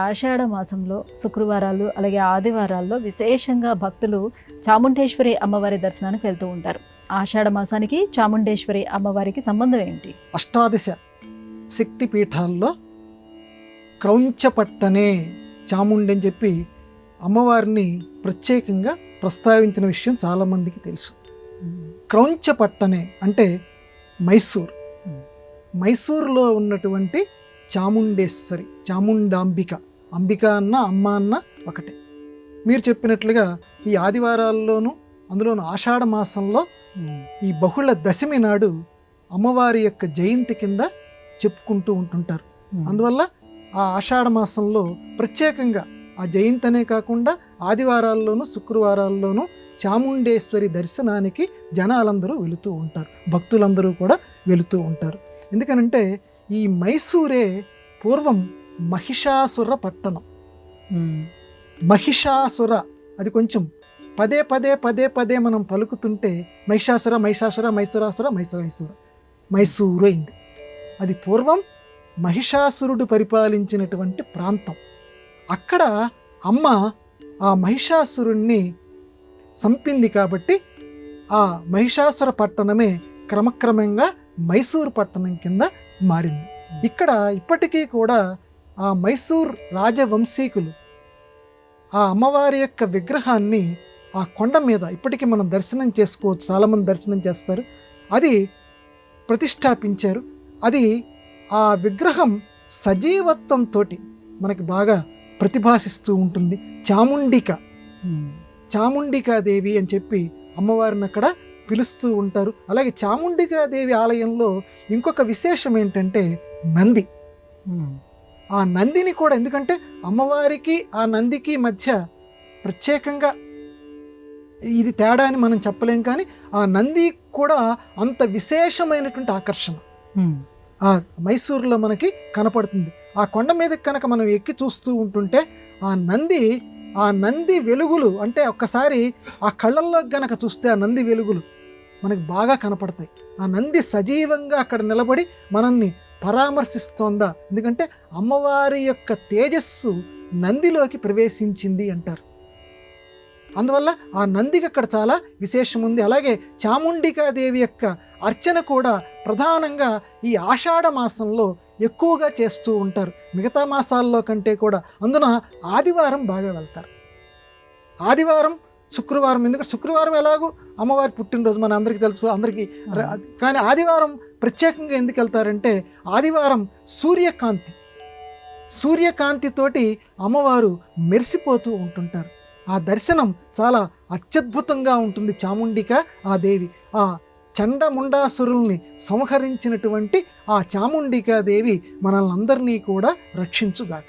ఆషాఢ మాసంలో శుక్రవారాలు అలాగే ఆదివారాల్లో విశేషంగా భక్తులు చాముండేశ్వరి అమ్మవారి దర్శనానికి వెళ్తూ ఉంటారు. ఆషాఢ మాసానికి చాముండేశ్వరి అమ్మవారికి సంబంధం ఏంటి? అష్టాదశ శక్తి పీఠాల్లో క్రౌంచపట్టనే చాముండి అని చెప్పి అమ్మవారిని ప్రత్యేకంగా ప్రస్తావించిన విషయం చాలామందికి తెలుసు. క్రౌంచపట్టనే అంటే మైసూరులో ఉన్నటువంటి చాముండేశ్వరి, చాముండాంబిక, అంబిక అన్న అమ్మ అన్న ఒకటే. మీరు చెప్పినట్లుగా ఈ ఆదివారాల్లోనూ అందులోనూ ఆషాఢ మాసంలో ఈ బహుళ దశమి నాడు అమ్మవారి యొక్క జయంతి కింద చెప్పుకుంటూ ఉంటుంటారు. అందువల్ల ఆ ఆషాఢ మాసంలో ప్రత్యేకంగా ఆ జయంతి అనే కాకుండా ఆదివారాల్లోనూ శుక్రవారాల్లోనూ చాముండేశ్వరి దర్శనానికి జనాలందరూ వెళుతూ ఉంటారు, భక్తులందరూ కూడా వెళుతూ ఉంటారు. ఎందుకనంటే ఈ మైసూరే పూర్వం మహిషాసుర పట్టణం. మహిషాసుర అది కొంచెం పదే పదే పదే పదే మనం పలుకుతుంటే మైసూరు అయింది. అది పూర్వం మహిషాసురుడు పరిపాలించినటువంటి ప్రాంతం. అక్కడ అమ్మ ఆ మహిషాసురుణ్ణి సంపింది కాబట్టి ఆ మహిషాసుర పట్టణమే క్రమక్రమంగా మైసూరు పట్టణం కింద మారింది. ఇక్కడ ఇప్పటికీ కూడా ఆ మైసూర్ రాజవంశీకులు ఆ అమ్మవారి యొక్క విగ్రహాన్ని ఆ కొండ మీద ఇప్పటికీ మనం దర్శనం చేసుకోవచ్చు, చాలామంది దర్శనం చేస్తారు. అది ప్రతిష్టాపించారు. అది ఆ విగ్రహం సజీవత్వంతో మనకి బాగా ప్రతిభాసిస్తూ ఉంటుంది. చాముండికాదేవి అని చెప్పి అమ్మవారిని అక్కడ పిలుస్తూ ఉంటారు. అలాగే చాముండికాదేవి ఆలయంలో ఇంకొక విశేషం ఏంటంటే నంది. ఆ నందిని కూడా, ఎందుకంటే అమ్మవారికి ఆ నందికి మధ్య ప్రత్యేకంగా ఇది తేడా అని మనం చెప్పలేం, కానీ ఆ నంది కూడా అంత విశేషమైనటువంటి ఆకర్షణ ఆ మైసూరులో మనకి కనపడుతుంది. ఆ కొండ మీద కనుక మనం ఎక్కి చూస్తూ ఉంటుంటే ఆ నంది వెలుగులు అంటే ఒక్కసారి ఆ కళ్ళల్లో గనక చూస్తే ఆ నంది వెలుగులు మనకి బాగా కనపడతాయి. ఆ నంది సజీవంగా అక్కడ నిలబడి మనల్ని పరామర్శిస్తోందా, ఎందుకంటే అమ్మవారి యొక్క తేజస్సు నందిలోకి ప్రవేశించింది అంటారు. అందువల్ల ఆ నందికి అక్కడ చాలా విశేషం ఉంది. అలాగే చాముండికాదేవి యొక్క అర్చన కూడా ప్రధానంగా ఈ ఆషాఢ మాసంలో ఎక్కువగా చేస్తూ ఉంటారు, మిగతా మాసాల్లో కంటే కూడా. అందున ఆదివారం బాగా వెళ్తారు. ఆదివారం, శుక్రవారం, ఎందుకంటే శుక్రవారం ఎలాగో అమ్మవారి పుట్టినరోజు మన అందరికీ తెలుసు, అందరికీ. కానీ ఆదివారం ప్రత్యేకంగా ఎందుకు వెళ్తారంటే ఆదివారం సూర్యకాంతితోటి అమ్మవారు మెరిసిపోతూ ఉంటుంటారు. ఆ దర్శనం చాలా అత్యద్భుతంగా ఉంటుంది. చాముండిక ఆ దేవి, ఆ చండముండాసురుల్ని సంహరించినటువంటి ఆ చాముండికాదేవి మనల్ని అందరినీ కూడా రక్షించుగాక.